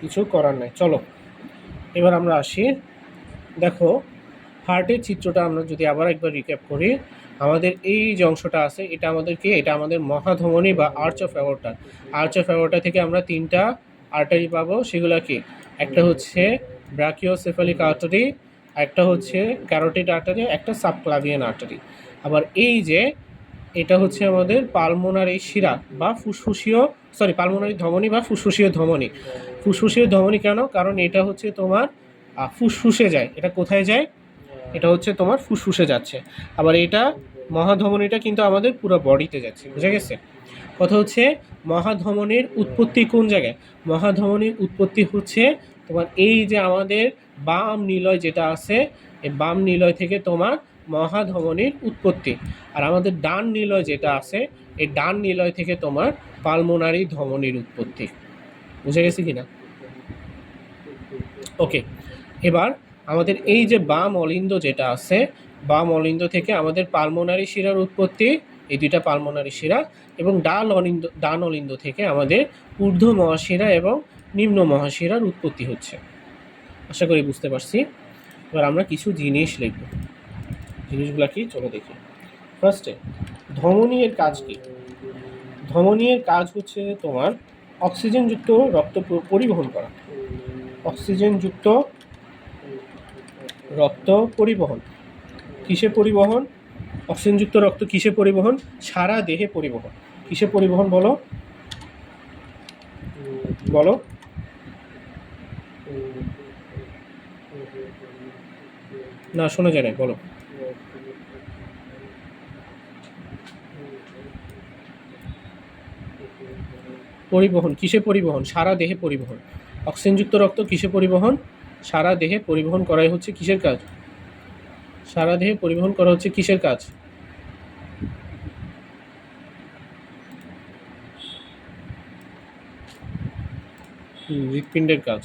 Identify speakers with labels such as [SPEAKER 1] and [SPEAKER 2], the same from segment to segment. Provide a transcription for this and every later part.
[SPEAKER 1] কিছু করার নাই। চলো এবার আমরা আসি। দেখো হার্টের চিত্রটা আমরা যদি আবার একবার রিক্যাপ করি, আমাদের এই যে অংশটা আছে এটা আমাদের কি, এটা আমাদের মহাধমনী বা arch of aorta. Arch of aorta থেকে আমরা তিনটা আর্টারি পাবো, সেগুলো কি, একটা হচ্ছে ব্রাকিওসেফালিক আর্টারি, একটা হচ্ছে ক্যারোটিড আর্টারি, একটা সাবক্লাভিয়ান আর্টারি। আবার এই যে এটা হচ্ছে আমাদের পালমোনারি শিরা বা ফুসফুসীয়, পালমোনারি ধমনী বা ফুসফুসীয় ধমনী। ফুসফুসীয় ধমনী কেন? কারণ এটা হচ্ছে তোমার ফুসফুসে যায়। এটা কোথায় যায়? এটা হচ্ছে তোমার ফুসফুসে যাচ্ছে। আবার এটা মহাধমনীটা কিন্তু আমাদের পুরো বডিতে যাচ্ছে। বুঝা গেছে? কথা হচ্ছে মহাধমনীর উৎপত্তি কোন জায়গায়? মহাধমনীর উৎপত্তি হচ্ছে তোমার এই যে আমাদের বাম নিলয় যেটা আছে, এই বাম নিলয় থেকে তোমার মহাধমনীর উৎপত্তি। আর আমাদের ডান নিলয় যেটা আছে, এই ডান নিলয় থেকে তোমার পালমোনারি ধমনীর উৎপত্তি। বুঝে গেছে কিনা? ওকে, এবার আমাদের এই যে বাম অলিন্দ যেটা আছে, বাম অলিন্দ থেকে আমাদের পালমোনারি শিরার উৎপত্তি, এই দুইটা পালমোনারি শিরা, এবং ডান অলিন্দ থেকে আমাদের ঊর্ধ্ব মহাশিরা এবং নিম্ন মহাশিরার উৎপত্তি হচ্ছে। আশা করি বুঝতে পারছি। এবার আমরা কিছু জিনিস লিখব। জিনিসগুলো কি চলো দেখি। ফার্স্টে ধমনী এর কাজ কি? ধমনী এর কাজ হচ্ছে তোমার অক্সিজেনযুক্ত রক্ত পরিবহন করা। অক্সিজেনযুক্ত রক্ত পরিবহন। কিসে পরিবহন? অক্সিজেনযুক্ত রক্ত কিসে পরিবহন? সারা দেহে পরিবহন। কিসে পরিবহন বলো? বলো। না শোনা যায় না, বলো। পরিবহন কিসে পরিবহন? সারা দেহে পরিবহন। অক্সিজেনযুক্ত রক্ত কিসে পরিবহন? সারা দেহে পরিবহন করাই হচ্ছে কিসের কাজ? সারা দেহে পরিবহন করা হচ্ছে কিসের কাজ? হৃৎপিণ্ডের কাজ,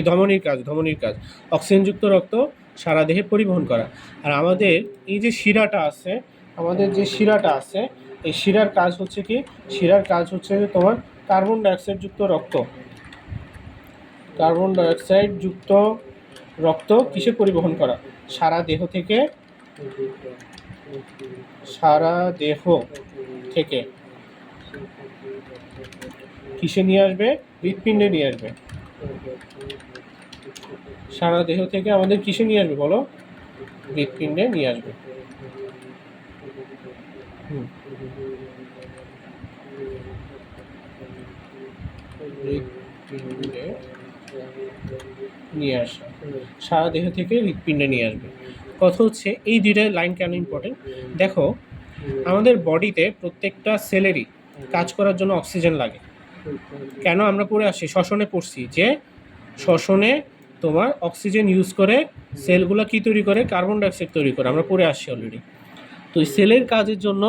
[SPEAKER 1] ধমনীর কাজ। ধমনীর কাজ অক্সিজেনযুক্ত রক্ত সারা দেহে পরিবহন করা। আর আমাদের এই যে শিরাটা আছে, আমাদের যে শিরাটা আছে, এই শিরার কাজ হচ্ছে কি? শিরার কাজ হচ্ছে যে তোমার কার্বন ডাইঅক্সাইড যুক্ত রক্ত। কার্বন ডাইঅক্সাইড যুক্ত রক্ত কিসে পরিবহন করা? সারা দেহ থেকে, সারা দেহ থেকে কিসে নিয়ে আসবে? হৃৎপিণ্ডে নিয়ে আসবে। সারা দেহ থেকে আমাদের কিসে নিয়ে আসবে বলো? হৃৎপিণ্ডে নিয়ে আসবে। হৃৎপিণ্ডে নিয়ে আসা, সারা দেহ থেকে হৃৎপিণ্ডে নিয়ে আসবে। কথা হচ্ছে এই দুইটা লাইন কেন ইম্পর্টেন্ট দেখো, আমাদের বডিতে প্রত্যেকটা সেলেরই কাজ করার জন্য অক্সিজেন লাগে। কেন? আমরা পড়ে আসছি, শ্বসনে পড়ছি যে শ্বসনে তোমার অক্সিজেন ইউজ করে সেলগুলো কি তৈরি করে? কার্বন ডাইঅক্সাইড তৈরি করে। আমরা পড়ে আসছি অলরেডি। তো এই সেলের কাজের জন্য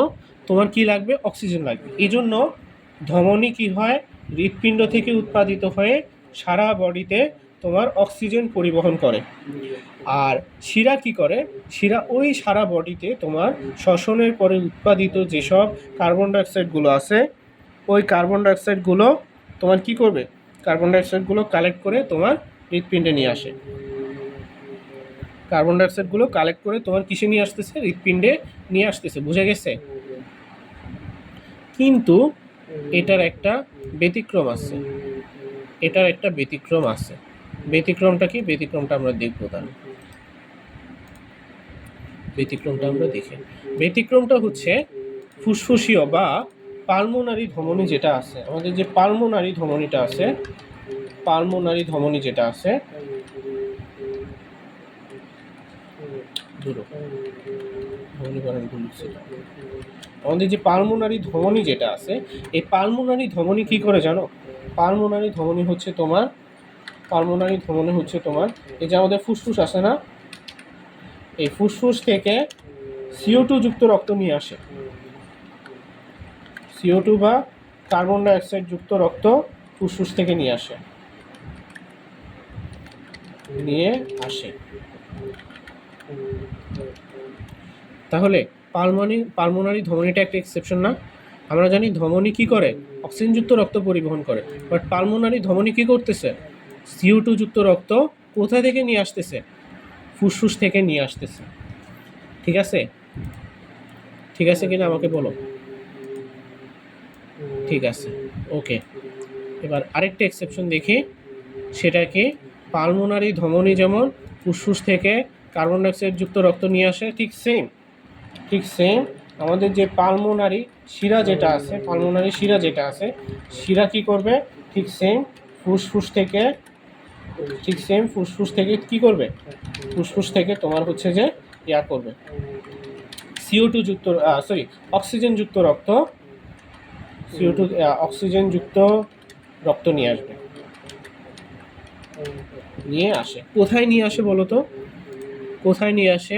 [SPEAKER 1] তোমার কি লাগবে? অক্সিজেন লাগবে। এই জন্য ধমনী কি হয়? হৃৎপিণ্ড থেকে উৎপাদিত হয়ে সারা বডিতে তোমার অক্সিজেন পরিবহন করে। আর শিরা কি করে? শিরা ওই সারা বডিতে তোমার শ্বসনের পরে উৎপাদিত যেসব কার্বন ডাইঅক্সাইডগুলো আছে, ওই কার্বন ডাইঅক্সাইডগুলো তোমার কি করবে? কার্বন ডাইঅক্সাইডগুলো কালেক্ট করে তোমার হৃৎপিণ্ডে নিয়ে আসে। কার্বন ডাইঅক্সাইডগুলো কালেক্ট করে তোমার কিসে নিয়ে আসতেছে? হৃৎপিণ্ডে নিয়ে আসতেছে। বুঝে গেছে? কিন্তু এটার একটা ব্যতিক্রম আছে। এটার একটা ব্যতিক্রম আছে। ব্যতিক্রমটা কি? ব্যতিক্রমটা আমরা দেখব। তাহলে ব্যতিক্রমটা আমরা দেখি। ব্যতিক্রমটা হচ্ছে ফুসফুসীয় বা পালমোনারি ধমনী যেটা আছে, আমাদের যে পালমোনারি ধমনীটা আছে, পালমোনারি ধমনী যেটা আছে, আমাদের যে পালমোনারি ধমনী যেটা আছে, এই পালমোনারি ধমনী কি করে জানো? পালমোনারি ধমনী হচ্ছে তোমার এই যে আমাদের ফুসফুস আছে না, এই ফুসফুস থেকে CO2 যুক্ত রক্ত নিয়ে আসে। CO2 বা কার্বন ডাইঅক্সাইড যুক্ত রক্ত ফুসফুস থেকে নিয়ে আসে। তাহলে পালমোনারি ধমনীটা একটা এক্সেপশন না? আমরা জানি ধমনী কি করে? অক্সিজেনযুক্ত রক্ত পরিবহন করে। বাট পালমোনারি ধমনী কী করতেছে? CO2 যুক্ত রক্ত কোথা থেকে নিয়ে আসতেছে? ফুসফুস থেকে নিয়ে আসতেছে। ঠিক আছে? ঠিক আছে কিনা আমাকে বলো। ঠিক আছে, ওকে। এবার আরেকটা এক্সেপশন দেখি, সেটা কি? পালমোনারি ধমনী যেমন ফুসফুস থেকে কার্বন ডাইঅক্সাইড যুক্ত রক্ত নিয়ে আসে, ঠিক সেম আমাদের যে পালমোনারি শিরা যেটা আছে, শিরা কি করবে? ঠিক সেম ফুসফুস থেকে কি করবে? ফুসফুস থেকে তোমার হচ্ছে যে ইয়া করবে, CO2 যুক্ত অক্সিজেনযুক্ত রক্ত, অক্সিজেনযুক্ত রক্ত নিয়ে আসে। কোথায় নিয়ে আসে বলো তো? কোথায় নিয়ে আসে?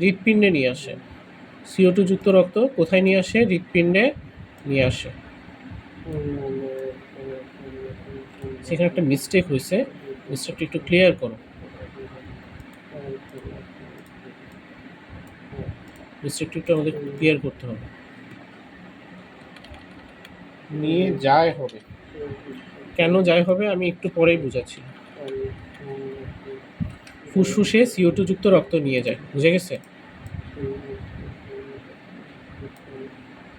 [SPEAKER 1] হৃৎপিণ্ডে নিয়ে আসে। CO2 যুক্ত রক্ত কোথায় নিয়ে আসে? হৃৎপিণ্ডে নিয়ে আসে। সেখানে একটা মিস্টেক হয়েছে, মিস্টেকটা একটু ক্লিয়ার করো। মিস্টেকটা একটু আমাদের ক্লিয়ার করতে হবে। নিয়ে যায় হবে, কেন যায় হবে আমি একটু পরেই বুঝাচ্ছি। ফুসফুসে CO2 যুক্ত রক্ত নিয়ে যায়, বুঝে গেছে?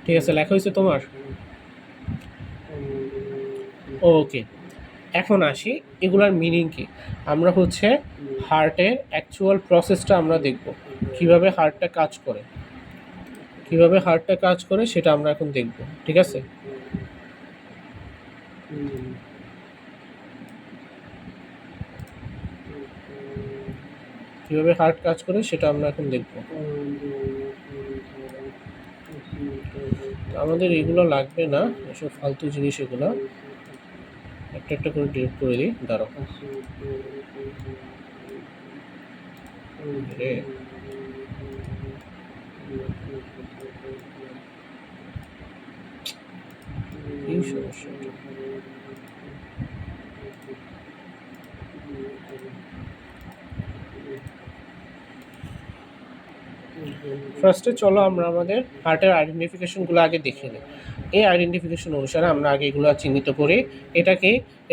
[SPEAKER 1] ঠিক আছে, লেখা হয়েছে তোমার? ওকে, এখন আসি এগুলার মিনিং কি। আমরা হচ্ছে হার্টের অ্যাকচুয়াল প্রসেসটা আমরা দেখব, কিভাবে হার্টটা কাজ করে সেটা আমরা এখন দেখব। ঠিক আছে, কিভাবে হার্ট কাজ করে সেটা আমরা এখন দেখব। আমাদের এগুলো লাগবে না, এসব ফালতু জিনিস, এগুলো একটা একটা করে ডিলিট করে দিই। দাঁড়াও, এই সমস্যা। ফার্স্টে চলো আমরা আমাদের হার্টের আইডেন্টিফিকেশনগুলো আগে দেখে নিই। এই আইডেন্টিফিকেশন অনুসারে আমরা আগে এগুলো চিহ্নিত করি।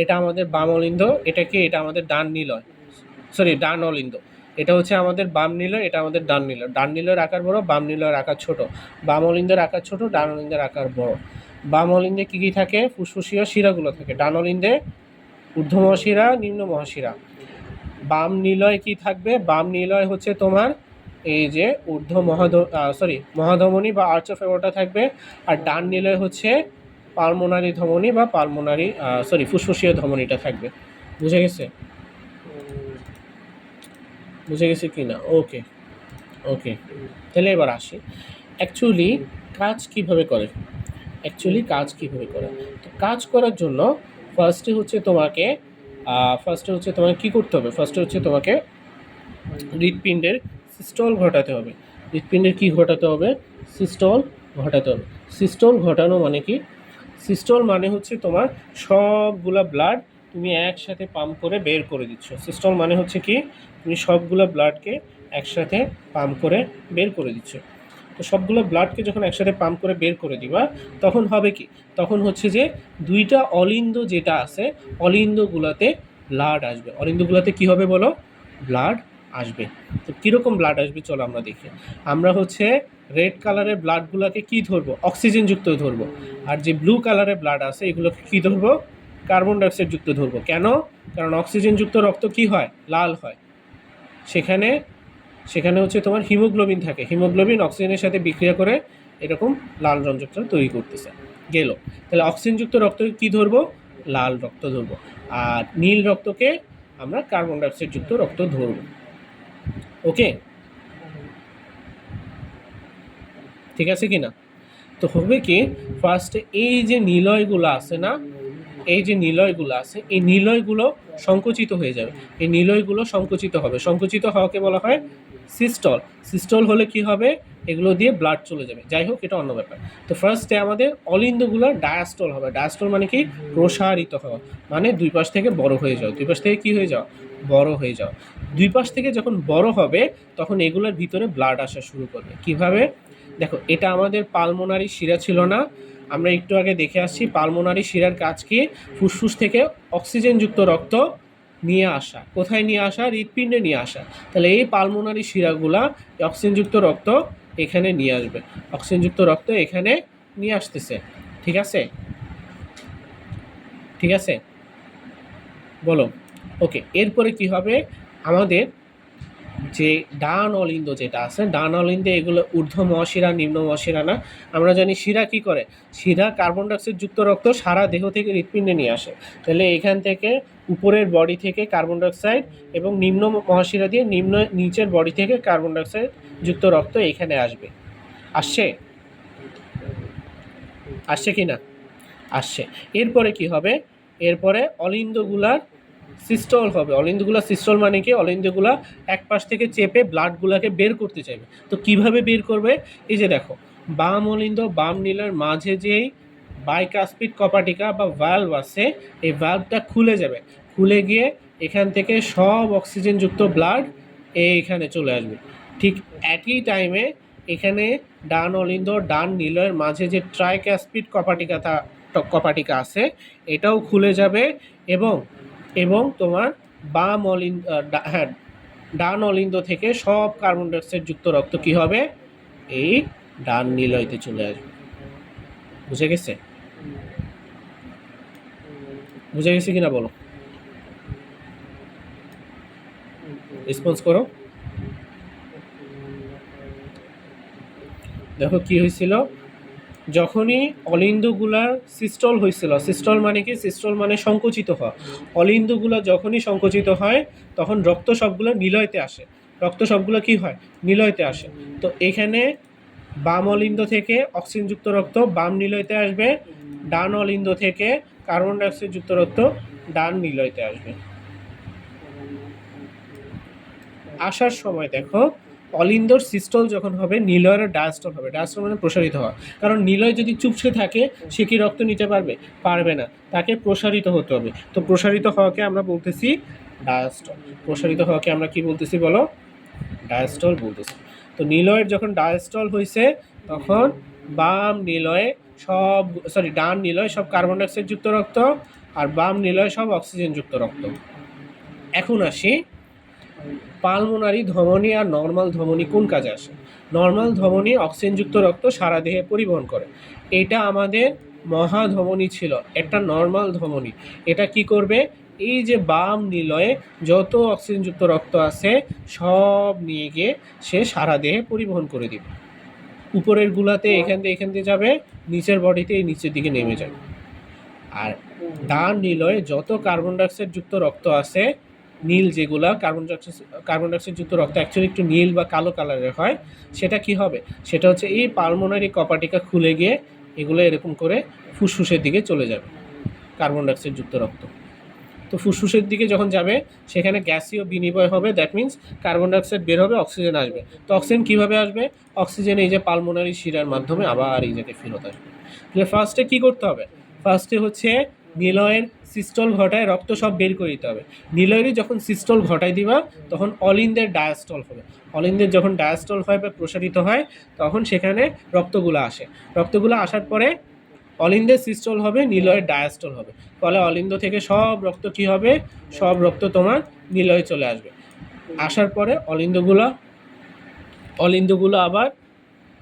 [SPEAKER 1] এটা আমাদের বাম অলিন্দ, এটা আমাদের ডান অলিন্দ। এটা হচ্ছে আমাদের বাম নিলয়, এটা আমাদের ডান নিলয়। ডান নিলয়ের আকার বড়, বাম নিলয়ের আকার ছোট। বাম অলিন্দের আকার ছোট, ডান অলিন্দের আকার বড়। বাম অলিন্দে কী কী থাকে? ফুসফুসীয় শিরাগুলো থাকে। ডান অলিন্দে ঊর্ধ্ব মহাশিরা, নিম্ন মহাশিরা। বাম নিলয় কি থাকবে? বাম নিলয় হচ্ছে তোমার এই যে মহাধমনী বা আর্চ অফ অ্যাওর্টা থাকবে। আর ডান নিলয় হচ্ছে পালমোনারি ধমনী বা ফুসফুসীয় ধমনীটা থাকবে। বুঝে গেছে কি না? ওকে, তাহলে এবার আসি অ্যাকচুয়ালি কাজ কিভাবে করে। তো কাজ করার জন্য ফার্স্টে হচ্ছে তোমাকে কি করতে হবে? তোমাকে হৃৎপিণ্ডের সিস্টল ঘটাতে হবে। সিস্টল ঘটানো মানে কি? সিস্টল মানে হচ্ছে তোমার সবগুলা ব্লাড তুমি একসাথে পাম্প করে বের করে দিচ্ছ। সিস্টল মানে হচ্ছে কি? তুমি সবগুলো ব্লাডকে একসাথে পাম্প করে বের করে দিচ্ছ। তো সবগুলো ব্লাডকে যখন একসাথে পাম্প করে বের করে দিবা, তখন হবে কি? তখন হচ্ছে যে দুইটা অলিন্দ যেটা আছে, অলিন্দগুলোতে ব্লাড আসবে। অলিন্দগুলোতে কি হবে বলো? ব্লাড আসবে। তো কীরকম ব্লাড আসবে চলো আমরা দেখি। আমরা হচ্ছে রেড কালারের ব্লাডগুলোকে কি ধরবো? অক্সিজেনযুক্ত ধরবো। আর যে ব্লু কালারের ব্লাড আছে এগুলোকে কি ধরবো? কার্বন ডাইঅক্সাইড যুক্ত ধরবো। কেন? কারণ অক্সিজেনযুক্ত রক্ত কি হয়? লাল হয়। সেখানে হচ্ছে তোমার হিমোগ্লোবিন থাকে। হিমোগ্লোবিন অক্সিজেনের সাথে বিক্রিয়া করে এরকম লাল রঞ্জকটা তৈরি করতেছে। গেল। তাহলে অক্সিজেনযুক্ত রক্তকে কি ধরবো? লাল রক্ত ধরবো। আর নীল রক্তকে আমরা কার্বন ডাইঅক্সাইড যুক্ত রক্ত ধরবো। ওকে, ঠিক আছে কি না? তো হবে কি, ফার্স্টে এই যে নিলয়গুলো আছে না, এই নিলয়গুলো সংকুচিত হয়ে যাবে। এই নিলয়গুলো সংকুচিত হবে। সংকুচিত হওয়াকে বলা হয় সিস্টল হলে কি হবে? এগুলো দিয়ে ব্লাড চলে যাবে। যাই হোক, এটা অন্য ব্যাপার। তো ফার্স্টে আমাদের অলিন্দগুলো ডায়াস্টল হবে। ডায়াস্টল মানে কি? প্রসারিত হওয়া, মানে দুই পাশ থেকে বড় হয়ে যাও। দুই পাশ থেকে কি হয়ে যাও? বড় হয়ে যাও। দুই পাশ থেকে যখন বড় হবে তখন এগুলোর ভিতরে ব্লাড আসা শুরু করবে। কিভাবে? দেখো এটা আমাদের পালমোনারি শিরা ছিল না, আমরা একটু আগে দেখে আসছি পালমোনারি শিরার কাজ কি, ফুসফুস থেকে অক্সিজেনযুক্ত রক্ত নিয়ে আসা। কোথায় নিয়ে আসা? হৃৎপিণ্ডে নিয়ে আসা। তাহলে এই পালমোনারি শিরাগুলা অক্সিজেনযুক্ত রক্ত এখানে নিয়ে আসবে, অক্সিজেনযুক্ত রক্ত এখানে নিয়ে আসতেছে। ঠিক আছে, ঠিক আছে, বলো। ওকে, এরপরে কি হবে, আমাদের যে ডান অলিন্দ যেটা আছে, ডান অলিন্দে এগুলো ঊর্ধ্ব মহাশিরা নিম্ন মহাশিরা না। আমরা জানি শিরা কি করে, শিরা কার্বন ডাইঅক্সাইড যুক্ত রক্ত সারা দেহ থেকে হৃৎপিণ্ডে নিয়ে আসে। তাহলে এখান থেকে উপরের বডি থেকে কার্বন ডাইঅক্সাইড এবং নিম্ন মহাশিরা দিয়ে নিচের বডি থেকে কার্বন ডাইঅক্সাইড যুক্ত রক্ত এখানে আসবে। আসছে, আসছে কি না? আসছে। এরপরে কি হবে, এরপরে অলিন্দগুলার সিস্টল হবে। অলিন্দগুলা সিস্টল মানে কি, অলিন্দগুলা এক পাশ থেকে চেপে ব্লাডগুলাকে বের করতে চাইবে। তো কিভাবে বের করবে, এই যে দেখো বাম অলিন্দ বাম নীলের মাঝে যেই বাইকাস্পিড কপাটিকা বা ভালভ আছে, এই ভালভটা খুলে যাবে, খুলে গিয়ে এখান থেকে সব অক্সিজেনযুক্ত ব্লাড এইখানে চলে আসবে। ঠিক একই টাইমে এখানে ডান অলিন্দ ডান নীলের মাঝে যে ট্রাইক্যাসপিড কপাটিকা আছে এটাও খুলে যাবে, এবং এবং তোমার বাম অলিন্দ হ্যাঁ ডান অলিন্দ থেকে সব কার্বন ডাইঅক্সাইড যুক্ত রক্ত কি হবে, এই ডান নিলয়তে চলে আসবে। বুঝে গেছে? বুঝে গেছে কিনা বলো, রেসপন্স করো। দেখো কি হয়েছিল, যখনই অলিন্দগুলার সিস্টল হয়েছিল, সিস্টল মানে কি, সিস্টল মানে সংকুচিত হওয়া, অলিন্দগুলো যখনই সংকুচিত হয় তখন রক্ত সবগুলো নিলয়তে আসে, রক্ত সবগুলো কি হয়, নিলয়তে আসে। তো এখানে বাম অলিন্দ থেকে অক্সিজেনযুক্ত রক্ত বাম নিলয়তে আসবে, ডান অলিন্দ থেকে কার্বন ডাইঅক্সাইড যুক্ত রক্ত ডান নিলয়তে আসবে। আসার সময় দেখো অলিন্দর সিস্টল যখন হবে নিলয়ের ডায়াস্টল হবে। ডায়াস্টল মানে প্রসারিত হওয়া, কারণ নিলয় যদি চুপসে থাকে সে কি রক্ত নিতে পারবে, পারবে না, তাকে প্রসারিত হতে হবে। তো প্রসারিত হওয়াকে আমরা বলতেছি ডায়াস্টল। প্রসারিত হওয়াকে আমরা কি বলতেছি বলো, ডায়াস্টল বলতেছি। তো নিলয়ের যখন ডায়াস্টল হয়েছে তখন বাম নিলয়ে সব ডান নিলয় সব কার্বন ডাইঅক্সাইড যুক্ত রক্ত আর বাম নিলয় সব অক্সিজেন যুক্ত রক্ত। এখন আসি পালমোনারি ধমনী আর নর্মাল ধমনী কোন কাজে আসে। নর্মাল ধমনী অক্সিজেনযুক্ত রক্ত সারা দেহে পরিবহন করে, এটা আমাদের মহাধমনী ছিল, একটা নর্মাল ধমনী। এটা কি করবে, এই যে বাম নিলয়ে যত অক্সিজেনযুক্ত রক্ত আছে সব নিয়ে গিয়ে সে সারা দেহে পরিবহন করে দিবে। উপরের গুলাতে এখান দিয়ে যাবে, নিচের বডিতে এই নিচের দিকে নেমে যাবে। আর ডান নিলয়ে যত কার্বন ডাইঅক্সাইড যুক্ত রক্ত আছে, নীল যেগুলা কার্বন ডাইঅক্সাইড যুক্ত রক্ত অ্যাকচুয়ালি একটু নীল বা কালো কালারের হয়, সেটা কি হবে, সেটা হচ্ছে এই পালমোনারি কপাটিকা খুলে গিয়ে এগুলো এরকম করে ফুসফুসের দিকে চলে যাবে কার্বন ডাইঅক্সাইড যুক্ত রক্ত। তো ফুসফুসের দিকে যখন যাবে সেখানে গ্যাসীয় বিনিময় হবে, দ্যাট মিন্স কার্বন ডাইঅক্সাইড বের হবে, অক্সিজেন আসবে। তো অক্সিজেন কীভাবে আসবে, অক্সিজেন এই যে পালমোনারি শিরার মাধ্যমে আবার এই জায়গায় ফেরত আসবে। তাহলে ফার্স্টে কী করতে হবে, ফার্স্টে হচ্ছে নিলয়ের সিস্টল ঘটায় রক্ত সব বের করে দিতে হবে। নিলয়েরই যখন সিস্টল ঘটায় দিবা তখন অলিন্দের ডায়াস্টল হবে। অলিন্দের যখন ডায়াস্টল হয় বা প্রসারিত হয় তখন সেখানে রক্তগুলো আসে, রক্তগুলো আসার পরে অলিন্দের সিস্টল হবে, নিলয়ের ডায়াস্টল হবে। ফলে অলিন্দ থেকে সব রক্ত কি হবে, সব রক্ত তোমার নিলয়ে চলে আসবে। আসার পরে অলিন্দগুলো আবার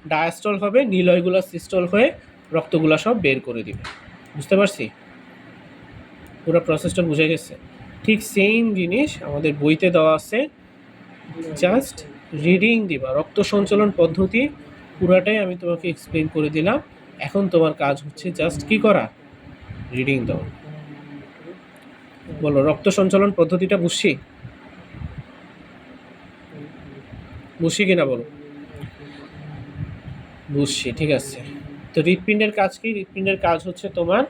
[SPEAKER 1] ডায়াস্টল হবে, নিলয়গুলো সিস্টল হয়ে রক্তগুলো সব বের করে দিবে। বুঝতে পারছি? পুরো প্রসেসটা বুঝে গেছে? ঠিক সেম জিনিস আমাদের বইতে দেওয়া আছে, জাস্ট রিডিং দিবা। রক্ত সঞ্চালন পদ্ধতি পুরাটাই আমি তোমাকে এক্সপ্লেন করে দিলাম। এখন তোমার কাজ হচ্ছে জাস্ট কি করা, রিডিং দাও। বলো রক্ত সঞ্চালন পদ্ধতিটা বুঝছি কিনা বলো। বুঝছি, ঠিক আছে। তো হৃৎপিণ্ডের কাজ কি, হৃৎপিণ্ডের কাজ হচ্ছে তোমার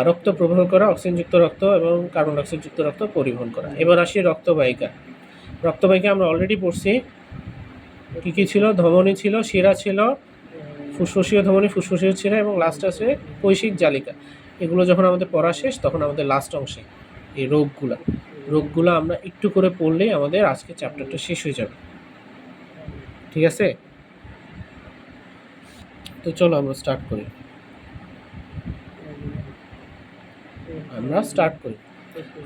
[SPEAKER 1] রক্ত প্রবাহ করা, অক্সিজেনযুক্ত রক্ত এবং কার্বন ডাইঅক্সাইড যুক্ত রক্ত পরিবহন করা। এবার আসি রক্তবাহিকা। রক্তবাহিকা আমরা অলরেডি পড়ছি, কী কী ছিল, ধমনী ছিল, শিরা ছিল, ফুসফুসীয় ধমনী, ফুসফুসীয় শিরা এবং লাস্ট আছে কৈশিক জালিকা। এগুলো যখন আমাদের পড়া শেষ তখন আমাদের লাস্ট অংশে এই রোগগুলো আমরা একটু করে পড়লেই আমাদের আজকে চ্যাপ্টারটা শেষ হয়ে যাবে। ঠিক আছে? তো চলো আমরা স্টার্ট করি।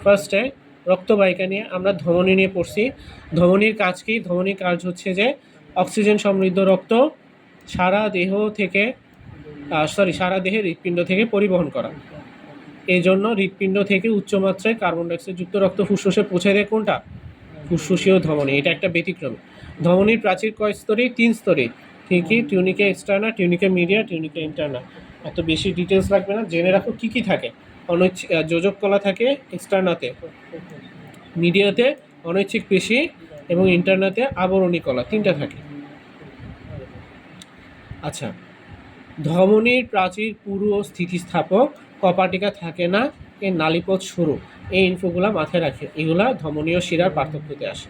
[SPEAKER 1] ফার্স্টে রক্তবাহিকা নিয়ে আমরা ধমনী নিয়ে পড়ছি। ধমনীর কাজ কি? ধমনীর কাজ হচ্ছে যে অক্সিজেন সমৃদ্ধ রক্ত সারা দেহে হৃৎপিণ্ড থেকে পরিবহন করা। এই জন্য হৃৎপিণ্ড থেকে উচ্চমাত্রায় কার্বন ডাইঅক্সাইড যুক্ত রক্ত ফুসফুসে পৌঁছে দেয় কোনটা? ফুসফুসীয় ধমনী। এটা একটা ব্যতিক্রম। ধমনীর প্রাচীর কয় স্তরে? 3 স্তরে। ঠিকই, tunica externa, tunica media, tunica interna. এত বেশি ডিটেলস লাগবে না, জেনে রাখো কি কি থাকে। যোজক কলা থাকে এক্সটার্নাতে, মিডিয়াতে অনৈচ্ছিক পেশি এবং ইন্টারনাতে আবরণী কলা, 3টা থাকে। আচ্ছা, ধমনীর প্রাচীর পুরু ও স্থিতিস্থাপক, কপাটিকা থাকে না, এর নালীপথ সরু। এই ইনফোগুলা মাথায় রাখে, এগুলা ধমনীয় শিরার পার্থক্যতে আসে।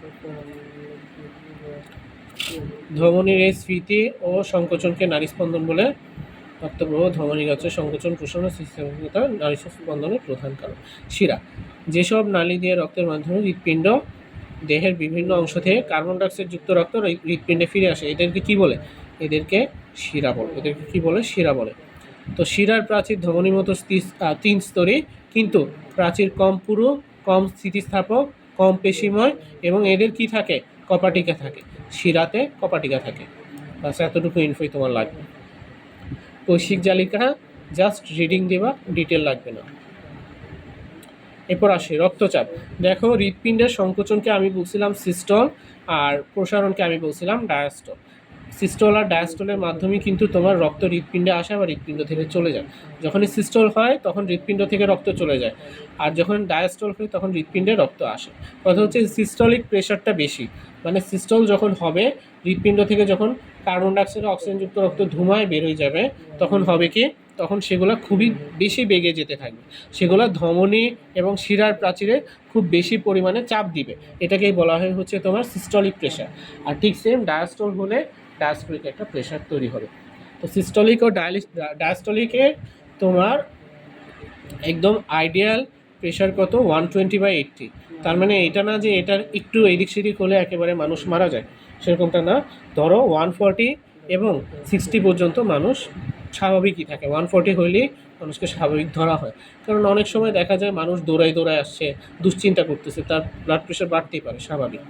[SPEAKER 1] ধমনীর এই স্ফীতি ও সংকোচনকে নারী স্পন্দন বলে। রক্তপ্রবাহ ধমনীগাত্রের সংকোচন, প্রসারণ ও স্থিতিস্থাপকতা নারী স্পন্দনের প্রধান কারণ। শিরা, যেসব নালী দিয়ে রক্তের মাধ্যমে হৃৎপিণ্ড দেহের বিভিন্ন অংশ থেকে কার্বন ডাইঅক্সাইড যুক্ত রক্ত হৃৎপিণ্ডে ফিরে আসে, এদেরকে কি বলে? এদেরকে শিরা বলে। এদেরকে কি বলে? শিরা বলে। তো শিরার প্রাচীর ধমনীর মতো 3 স্তরী, কিন্তু প্রাচীর কম পুরু, কম স্থিতিস্থাপক, কম পেশিময় এবং এদের কি থাকে? কপাটিকা থাকে। শিরাতে কপাটিকা থাকে। বাস এতটুকু ইনফোই তোমার লাগবে। কৈশিক জালিকা জাস্ট রিডিং দেবা, ডিটেল লাগবে না। এরপর আসে রক্তচাপ। দেখো, হৃৎপিণ্ডের সংকোচনকে আমি বলছিলাম সিস্টল, আর প্রসারণকে আমি বলছিলাম ডায়াস্টল। সিস্টল আর ডায়াস্টলের মাধ্যমে কিন্তু তোমার রক্ত হৃৎপিণ্ডে আসে বা হৃৎপিণ্ড থেকে চলে যায়। যখনই সিস্টল হয় তখন হৃৎপিণ্ড থেকে রক্ত চলে যায়, আর যখন ডায়াস্টল হয় তখন হৃৎপিণ্ডে রক্ত আসে। কথা হচ্ছে সিস্টলিক প্রেশারটা বেশি, মানে সিস্টল যখন হবে, হৃৎপিণ্ড থেকে যখন কার্বন ডাইঅক্সাইড অক্সিজেনযুক্ত রক্ত ধুমায় বেরোয় যাবে, তখন হবে কি? তখন সেগুলো খুবই বেশি বেগে যেতে থাকবে, সেগুলো ধমনী এবং শিরার প্রাচীরে খুব বেশি পরিমাণে চাপ দিবে। এটাকেই বলা হয় হচ্ছে তোমার সিস্টলিক প্রেশার। আর ঠিক সেম ডায়াস্টল হলে ডায়াস্টলিক একটা প্রেশার তৈরি হবে। তো সিস্টলিক ও ডায়াস্টলিকে তোমার একদম আইডিয়াল প্রেশার কত? 120/80। তার মানে এটা না যে এটার একটু এদিক সেদিক হলে একেবারে মানুষ মারা যায়, সেরকমটা না। ধরো 140 এবং 60 পর্যন্ত মানুষ স্বাভাবিকই থাকে। 140 হইলেই মানুষকে স্বাভাবিক ধরা হয়, কারণ অনেক সময় দেখা যায় মানুষ দৌড়ায় আসছে, দুশ্চিন্তা করতেছে, তার ব্লাড প্রেশার বাড়তেই পারে, স্বাভাবিক।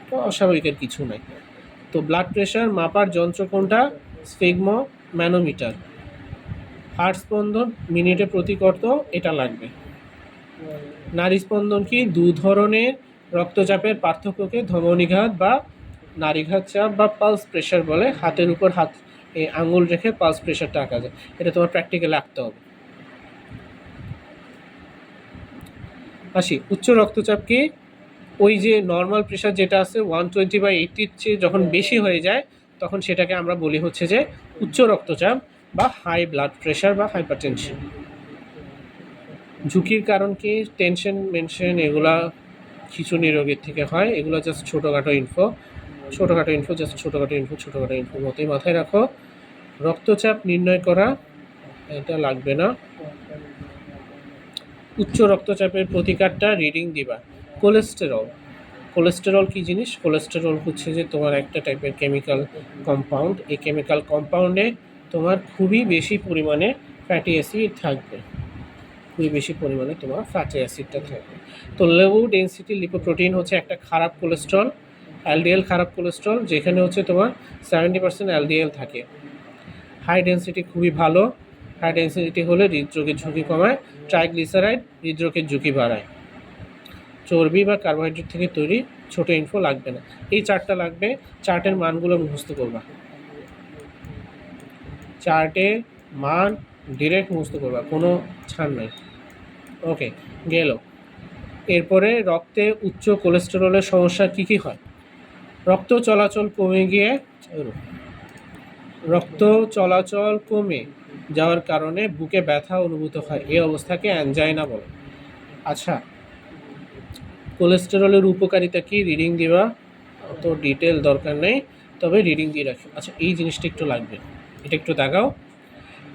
[SPEAKER 1] তো অস্বাভাবিকের কিছু নাই। তো ব্লাড প্রেশার মাপার যন্ত্র কোনটা? স্ফেগমো ম্যানোমিটার। হার্ট স্পন্দন মিনিটে প্রতি কত? এটা লাগবে। নারী স্পন্দন কি? 2 ধরনের রক্তচাপের পার্থক্যকে ধমনীঘাত বা নারীঘাত চাপ বা পালস প্রেশার বলে। হাতের উপর আঙুল রেখে পালস প্রেশারটা আঁকা যায়, এটা তোমার প্র্যাকটিক্যালে আঁকতে হবে। আসি, উচ্চ রক্তচাপ কি? ওই যে নর্মাল প্রেশার যেটা আছে 120/80 চেয়ে যখন বেশি হয়ে যায়, তখন সেটাকে আমরা বলি হচ্ছে যে উচ্চ রক্তচাপ বা হাই ব্লাড প্রেশার বা হাইপারটেনশন। ঝুঁকির কারণ কি? টেনশন মেনশন, এগুলা খিঁচুনি রোগের থেকে হয়। এগুলো জাস্ট ছোটোখাটো ইনফো, ছোটোখাটো ইনফো মতোই মাথায় রাখো। রক্তচাপ নির্ণয় করা এটা লাগবে না। উচ্চ রক্তচাপের প্রতিকারটা রিডিং দিবা। কোলেস্টেরল কি জিনিস? কোলেস্টেরল হচ্ছে যে তোমার একটা টাইপের কেমিক্যাল কম্পাউন্ড। এই কেমিক্যাল কম্পাউন্ডে তোমার খুবই বেশি পরিমাণে ফ্যাটি অ্যাসিড থাকবে, তো লো ডেন্সিটি লিপোপ্রোটিন হচ্ছে একটা খারাপ কোলেস্ট্রল, এলডিএল খারাপ কোলেস্ট্রল, যেখানে হচ্ছে তোমার 70% এলডিএল থাকে। হাই ডেন্সিটি খুবই ভালো, হাই ডেন্সিটি হলে হৃদরোগের ঝুঁকি কমায়। ট্রাইগ্লিসারাইড হৃদরোগের ঝুঁকি বাড়ায়। চর্বি বা কার্বোহাইড্রেট থেকে তৈরি, ছোট ইনফো লাগবে না। এই চার্টটা লাগবে, চার্টের মানগুলো মুখস্থ করবা, চার্টের মান ডিরেক্ট মুখস্থ করবা, কোনো ছাড় নাই। ওকে, গেল। এরপরে রক্তে উচ্চ কোলেস্টেরলের সমস্যা কি কি হয়? রক্ত চলাচল কমে যাওয়ার কারণে বুকে ব্যথা অনুভূত হয়, এই অবস্থাকে অ্যানজাইনা বলে। আচ্ছা, কোলেস্টেরলের উপকারিতা কি? রিডিং দিবা, অত ডিটেল দরকার নেই, তবে রিডিং দিয়ে রাখি। আচ্ছা, এই জিনিসটা একটু লাগবে, এটা একটু দেখাও।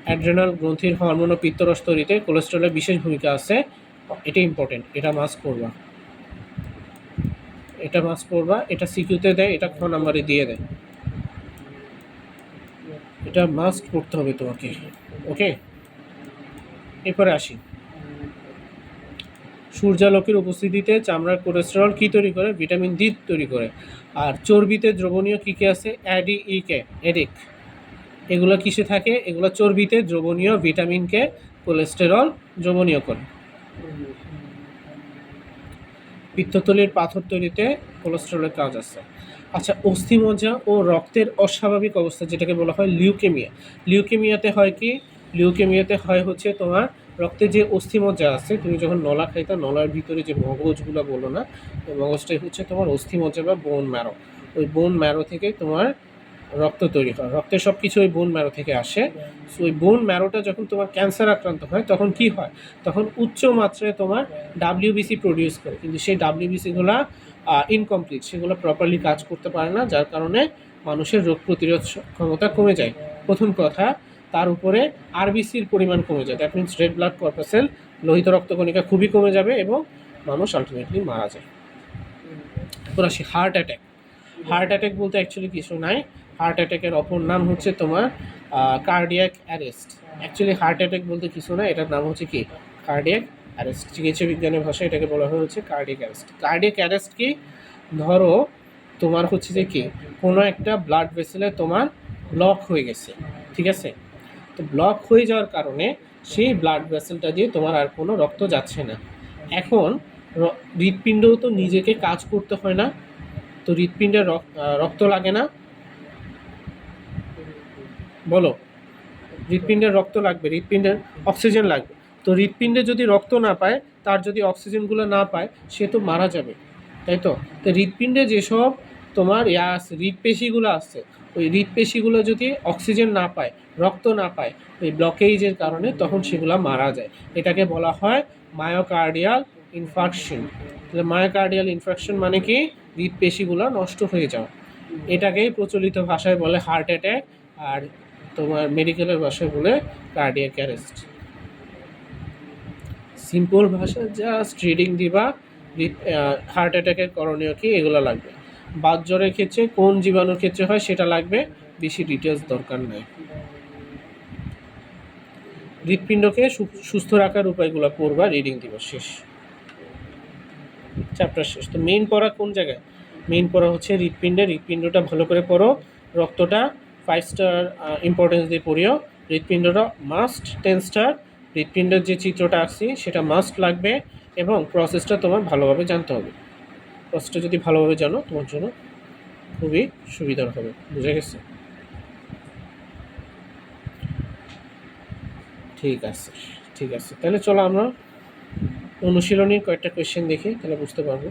[SPEAKER 1] অ্যাড্রেনাল গ্রন্থির হরমোন ও পিত্তরস তৈরিতে কোলেস্টেরলের বিশেষ ভূমিকা আছে, এটা ইম্পর্টেন্ট, এটা মাস্ট করবা, এটা সিকিউতে দেয়, এটা খ নাম্বারে দিয়ে দেয়। এটা মাস্ট করতে হবে তোমাকে। ওকে, এরপরে আসি। সূর্যালোকের উপস্থিতিতে চামড়ার কোলেস্টেরল কী তৈরি করে? ভিটামিন ডি তৈরি করে। আর চর্বিতে দ্রবণীয় কী কী আছে? অ্যাডিকে, এডিক। এগুলো কিসে থাকে? এগুলো চর্বিতে দ্রবণীয় ভিটামিনকে কোলেস্টেরল দ্রবণীয় করে। পিত্তথলির পাথর তৈরিতে কোলেস্টেরলের কাজ আছে। আচ্ছা, অস্থিমজ্জা ও রক্তের অস্বাভাবিক অবস্থা যেটাকে বলা হয় লিউকেমিয়া। লিউকেমিয়াতে হয় কি? লিউকেমিয়াতে হয় হচ্ছে তোমার রক্তে যে অস্থিমজ্জা আছে, তুমি যখন নলা খাইতা, নলার ভিতরে যে মগজগুলো বলো না, ওই মগজটাই হচ্ছে তোমার অস্থিমজ্জা বা বোন ম্যারো। ওই বোন ম্যারো থেকে তোমার রক্ত তৈরি হয়। রক্তের সব কিছু ওই বোন ম্যারো থেকে আসে। সো ওই বোন ম্যারোটা যখন তোমার ক্যান্সার আক্রান্ত হয় তখন কি হয়? তখন উচ্চ মাত্রায় তোমার ডাব্লিউবিসি প্রডিউস করে, কিন্তু সেই ডাব্লিউবিসিগুলো ইনকমপ্লিট, সেগুলো প্রপারলি কাজ করতে পারে না, যার কারণে মানুষের রোগ প্রতিরোধ ক্ষমতা কমে যায় প্রথম কথা। তার উপরে আরবিসির পরিমাণ কমে যায়, that means red blood corpuscle, লোহিত রক্তকণিকা খুবই কমে যাবে এবং মানুষ আলটিমেটলি মারা যায়। এরপর আসি হার্ট অ্যাটাক। হার্ট অ্যাটাক বলতে অ্যাকচুয়ালি কিছু নাই। হার্ট অ্যাটাকের অপর নাম হচ্ছে তোমার cardiac arrest. Actually heart attack বলতে কিছু না, এটার নাম হচ্ছে কি? Cardiac arrest. চিকিৎসা বিজ্ঞানের ভাষায় এটাকে বলা হচ্ছে কার্ডিয়াক অ্যারেস্ট। কার্ডিয়াক অ্যারেস্ট কি? ধরো তোমার হচ্ছে যে কি, কোনো একটা ব্লাড ভেসেলে তোমার ব্লক হয়ে গেছে, ঠিক আছে? তো ব্লক হয়ে যাওয়ার কারণে সেই ব্লাড ভেসেলটা দিয়ে তোমার আর কোনো রক্ত যাচ্ছে না। এখন হৃৎপিণ্ডও তো নিজেকে কাজ করতে হয় না, তো হৃৎপিণ্ডের রক্ত লাগে না? বলো, হৃৎপিণ্ডের রক্ত লাগবে, হৃৎপিণ্ডের অক্সিজেন লাগবে। তো হৃৎপিণ্ডে যদি রক্ত না পায়, তার যদি অক্সিজেনগুলো না পায়, সে তো মারা যাবে, তাই তো? তো হৃৎপিণ্ডে যেসব তোমার আছে, হৃৎপেশিগুলো আছে, ওই হৃৎপেশিগুলো যদি অক্সিজেন না পায়, রক্ত না পায়, ওই ব্লকেজের কারণে তখন সেগুলো মারা যায়। এটাকে বলা হয় মায়োকার্ডিয়াল ইনফার্কশন। তাহলে মায়োকার্ডিয়াল ইনফার্কশন মানে কি? হৃৎপেশিগুলো নষ্ট হয়ে যাওয়া। এটাকেই প্রচলিত ভাষায় বলে হার্ট অ্যাটাক, আর তোমার মেডিকেলের ভাষায় বলে কার্ডিয়াক অ্যারেস্ট। সিম্পল ভাষা জাস্ট রিডিং দিবা। হার্ট অ্যাটাকের করণীয় কি, এগুলো লাগবে। বাত জ্বরের ক্ষেত্রে কোন জীবাণুর ক্ষেত্রে হয় সেটা লাগবে, বেশি ডিটেলস দরকার নাই। হৃৎপিণ্ডকে সুস্থ রাখার উপায়গুলো পড়বা, রিডিং দিবা, শেষ, চ্যাপ্টার শেষ। তো মেইন পড়া কোন জায়গায়? মেইন পড়া হচ্ছে হৃৎপিণ্ডে। হৃৎপিণ্ডটা ভালো করে পড়ো, রক্তটা 5 স্টার ইম্পর্টেন্স দিয়ে পড়িও, হৃৎপিণ্ডটা মাস্ট 10 স্টার, হৃৎপিণ্ডের যে চিত্রটা আসছি সেটা মাস্ট লাগবে, এবং প্রসেসটা তোমার ভালোভাবে জানতে হবে। প্রসেসটা যদি ভালোভাবে জানো তোমার জন্য খুবই সুবিধার হবে। বুঝে গেছে? ঠিক আছে, ঠিক আছে। তাহলে চলো আমরা অনুশীলনীর কয়েকটা কোয়েশ্চেন দেখি, তাহলে বুঝতে পারবো।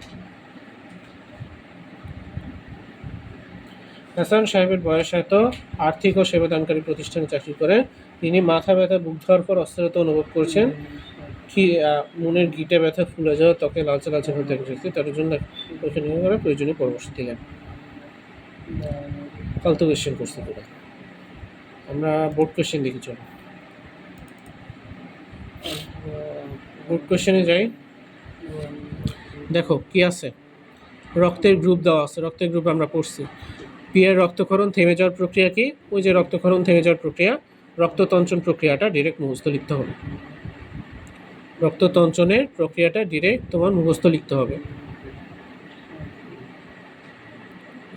[SPEAKER 1] হাসান সাহেবের বয়স এত, আর্থিক ও সেবাদানকারী প্রতিষ্ঠানে চাকরি করেন। তিনি মাথা ব্যথা, বুক ধোয়ার পর অস্থিরতা অনুভব করছেন, কি মনের গিটে ব্যথা, ফুলে যাওয়া, ত্বকে লালচে লালচে হতে গেছে, তার জন্য ওইখানে করে প্রয়োজনীয় পরামর্শ দিলেন। ফালতু কোয়েশ্চেন করছে পুরো। আমরা বোর্ড কোয়েশ্চেন দেখি, চলো বোর্ড কোয়েশ্চেনে যাই। দেখো কি আছে, রক্তের গ্রুপ দেওয়া আছে। রক্তের গ্রুপ আমরা পড়ছি। পি এর রক্তক্ষরণ থেমে যাওয়ার প্রক্রিয়া কি? ওই যে রক্তক্ষরণ থেমে যাওয়ার প্রক্রিয়া, রক্ততঞ্চন প্রক্রিয়াটা ডিরেক্ট মুখস্থ লিখতে হবে। রক্ততঞ্চনের প্রক্রিয়াটা ডিরেক্ট তোমার মুখস্থ লিখতে হবে।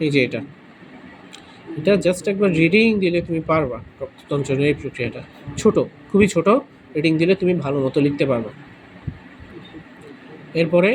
[SPEAKER 1] এই যে এটা জাস্ট একবার রিডিং দিলে তুমি পারবা। রক্ততঞ্চনের এই প্রক্রিয়াটা ছোট, খুবই ছোট, রিডিং দিলে তুমি ভালো মতো লিখতে পারবা। এরপরে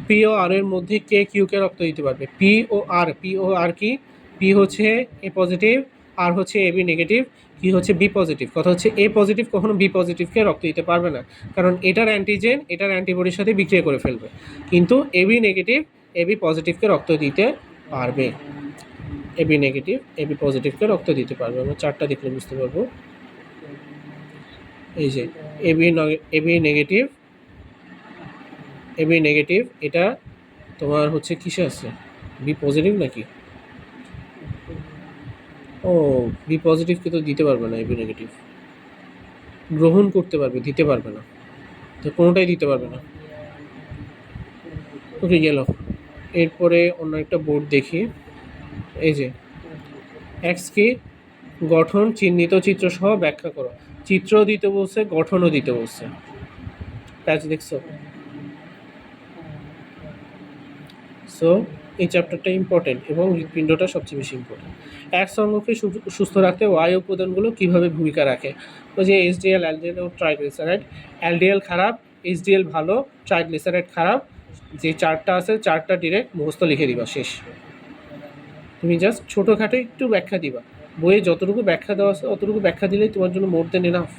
[SPEAKER 1] পি ও আর এর মধ্যে কে কিউকে রক্ত দিতে পারবে? পি ও আর কি? পি হচ্ছে এ পজিটিভ, আর হচ্ছে এ বি নেগেটিভ, কি হচ্ছে বি পজিটিভ। কথা হচ্ছে এ পজিটিভ কখনো বি পজিটিভকে রক্ত দিতে পারবে না, কারণ এটার অ্যান্টিজেন এটার অ্যান্টিবডির সাথে বিক্রিয়া করে ফেলবে। কিন্তু A B negative A B পজিটিভকে রক্ত দিতে পারবে। A B negative A B পজিটিভকে রক্ত দিতে পারবে। আমরা চারটা দেখলে বুঝতে পারবো। এই যে এ বি নেগেটিভ এটা তোমার হচ্ছে কিসে আছে? বি পজিটিভ নাকি? ও, বি পজিটিভকে তো দিতে পারবে না, এবি নেগেটিভ গ্রহণ করতে পারবে, দিতে পারবে না, তো কোনোটাই দিতে পারবে না। ওকে, গেল। এরপরে অন্য একটা বোর্ড দেখি। এই যে এক্স কি? গঠন চিহ্নিত চিত্র সহ ব্যাখ্যা করো। চিত্রও দিতে বলছে, গঠনও দিতে বলছে। প্যাচ দেখছো? সো এই চ্যাপ্টারটা ইম্পর্টেন্ট এবং হৃৎপিণ্ডটা সবচেয়ে বেশি ইম্পর্টেন্ট। এক অঙ্গকে সুস্থ রাখতে ওয়াই উপাদানগুলো কীভাবে ভূমিকা রাখে? ওই যে এইচডিএল, এলডিএল ও ট্রাইগ্লিসারাইড। এলডিএল খারাপ, এইচডিএল ভালো, ট্রাইগ্লিসারাইড খারাপ। যে চারটা আছে চারটা ডিরেক্ট মুখস্থ লিখে দিবা, শেষ। তুমি জাস্ট ছোটোখাটো একটু ব্যাখ্যা দিবা, বইয়ে যতটুকু ব্যাখ্যা দেওয়া আছে অতটুকু ব্যাখ্যা দিলেই তোমার জন্য মোর দেন এনাফ।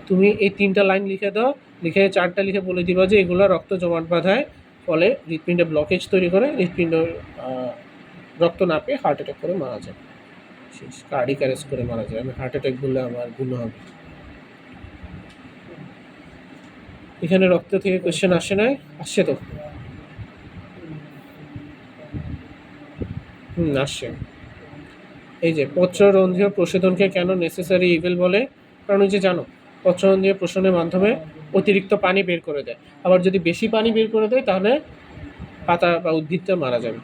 [SPEAKER 1] তুমি এই 3টা লাইন লিখে দাও, লিখে 4টা লিখে বলে দিবা যে এগুলো রক্ত জমাট বাঁধায়, ফলে হৃৎপিণ্ডে ব্লকেজ তৈরি করে, হৃৎপিণ্ড রক্ত না পেয়ে হার্ট অ্যাটাক করে মারা যায়, শেষ। কার্ডিক অ্যারেস্ট করে মারা যায়। আমি হার্ট অ্যাটাক বললে আমার গুণ হবে। এখানে রক্ত থেকে কোয়েশ্চেন আসে নাই? আসছে তো? আসছে। এই যে পত্ররন্ধ্রীয় প্রশোধনকে কেন নেসেসারি ইভেল বলে? কারণ ওই যে জানো, পত্ররন্ধ্রীয় প্রশোধনের মাধ্যমে অতিরিক্ত পানি বের করে দেয়। আবার যদি বেশি পানি বের করে দেয় তাহলে পাতা বা উদ্ভিদটা মারা যাবে।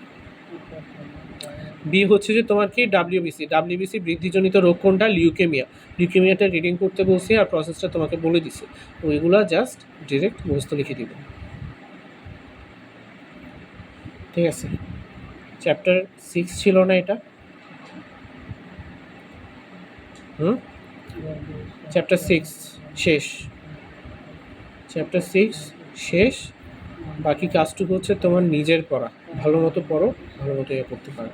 [SPEAKER 1] বি হচ্ছে যে তোমার কি ডাব্লিউবিসি বৃদ্ধিজনিত রোগ কোনটা? লিউকেমিয়াটা রিডিং করতে বলছি আর প্রসেসটা তোমাকে বলে দিছি, ওইগুলা জাস্ট ডিরেক্ট মুখস্থ লিখে দিবে, ঠিক আছে? চ্যাপ্টার 6 ছিল না এটা? চ্যাপ্টার 6 শেষ, চ্যাপ্টার 6 শেষ। বাকি কাজটুকু হচ্ছে তোমার নিজের পড়া, ভালো মতো পড়ো, ভালো মতো করতে পারো।